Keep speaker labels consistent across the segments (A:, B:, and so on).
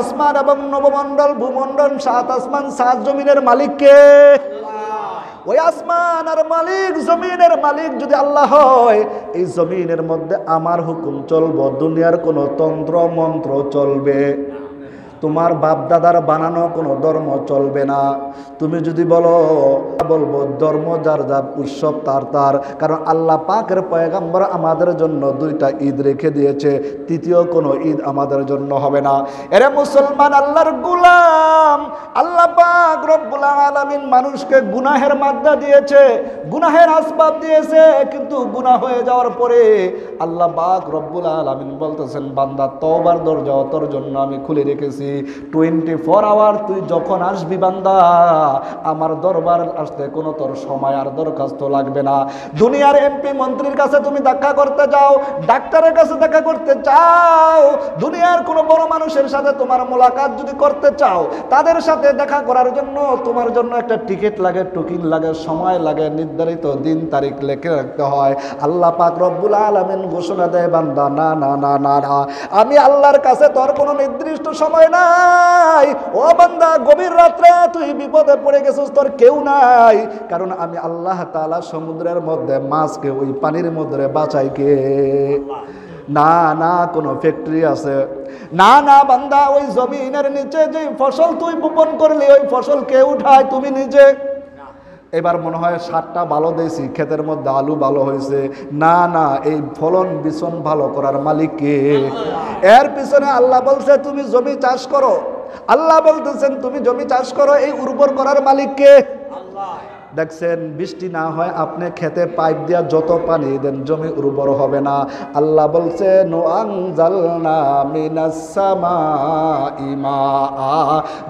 A: আসমান এবং নবমণ্ডল ভূমণ্ডল, সাত আসমান সাত জমিনের মালিক কে? ওই আসমান আর মালিক জমিনের মালিক যদি আল্লাহ হয়, এই জমিনের মধ্যে আমার হুকুম চলবে, দুনিয়ার কোনো তন্ত্র মন্ত্র চলবে, তোমার বাপ দাদার বানানো কোনো ধর্ম চলবে না। তুমি যদি বলবো ধর্ম যার যার, উৎসব তার তার, কারণ আল্লাহ পাকের পয়গম্বর আমাদের জন্য দুইটা ঈদ রেখে দিয়েছে, তৃতীয় কোনো ঈদ আমাদের জন্য হবে না। এরে মুসলমান, আল্লাহর গোলাম, আল্লাহ পাক রব্বুল আলামিন মানুষকে গুনাহের মাত্রা দিয়েছে, গুনাহের আসবাব দিয়েছে, কিন্তু গুনাহ হয়ে যাওয়ার পরে আল্লাহ পাক রব্বুল আলামিন বলতেছেন, বান্দা তওবার দরজা তোর জন্য আমি খুলে রেখেছি, 24 আওয়ার তুই যখন আসবি বান্দা, আমার দরবার আসতে কোনো তোর সময় আর দরখাস্ত লাগবে না। দুনিয়ার এমপি মন্ত্রীর কাছে তুমি দেখা করতে যাও, ডাক্তারের কাছে দেখা করতে চাও, দুনিয়ার কোনো বড় মানুষের সাথে তোমার মোলাকাত যদি করতে চাও, তাদের সাথে দেখা করার জন্য তোমার জন্য একটা টিকিট লাগে, টোকেন লাগে, সময় লাগে, নির্ধারিত দিন তারিখ লিখে রাখতে হয়। আল্লাহ পাক রব্বুল আলামিন ঘোষণা দেয়, বান্দা না না না না না, আমি আল্লাহর কাছে তোর কোনো নির্দিষ্ট সময় নাই। ও বান্দা, গভীর রাত্রে তুই বিপদে পড়ে গেছিস, তোর কেউ নাই, কারণ আমি আল্লাহ তাআলা সমুদ্রের মধ্যে মাছকে ওই পানির মধ্যে বাঁচাই কে? না না কোনো ফ্যাক্টরি আছে? না না বান্দা, ওই জমিনের নিচে যে ফসল তুই বপন করলি, ওই ফসল কে উঠায়? তুমি নিজে। এবার মনে হয় সারটা ভালো দিয়েছি, ক্ষেতের মধ্যে আলু ভালো হয়েছে, না না, এই ফলন বিছন ভালো করার মালিক কে? এর পিছনে আল্লাহ বলছে তুমি জমি চাষ করো, আল্লাহ বলতেছেন তুমি জমি চাষ করো, এই উর্বর করার মালিক কে? দেখছেন, বৃষ্টি না হয় আপনি খেতে পাইপ দিয়া যত পানি দেন জমি উর্বর হবে না। আল্লাহ বলছে আনজালনা মিনাস সামাই মাআ,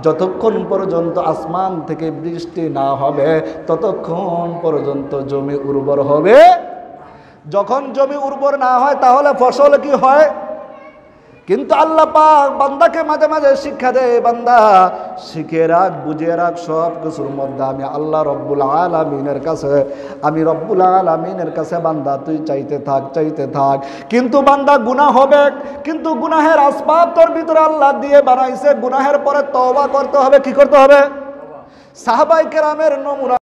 A: যতক্ষণ পর্যন্ত আসমান থেকে বৃষ্টি না হবে ততক্ষণ পর্যন্ত জমি উর্বর হবে। যখন জমি উর্বর না হয় তাহলে ফসল কি হয়? কিন্তু আল্লাহ পাক বান্দাকে মাঝে মাঝে শিক্ষা দেয়, বান্দা শিখে রাখ, বুঝে রাখ, সব কিছুর মধ্যে আমি আল্লাহ রব্বুল আলামিনের কাছে বান্দা তুই চাইতে থাক, চাইতে থাক। কিন্তু বান্দা গুনাহ হবে, কিন্তু গুনাহের আসবাব তোর ভিতরে আল্লাহ দিয়ে বানাইছে, গুনাহের পরে তওবা করতে হবে। কি করতে হবে? সাহাবায়ে কেরামের নমুনা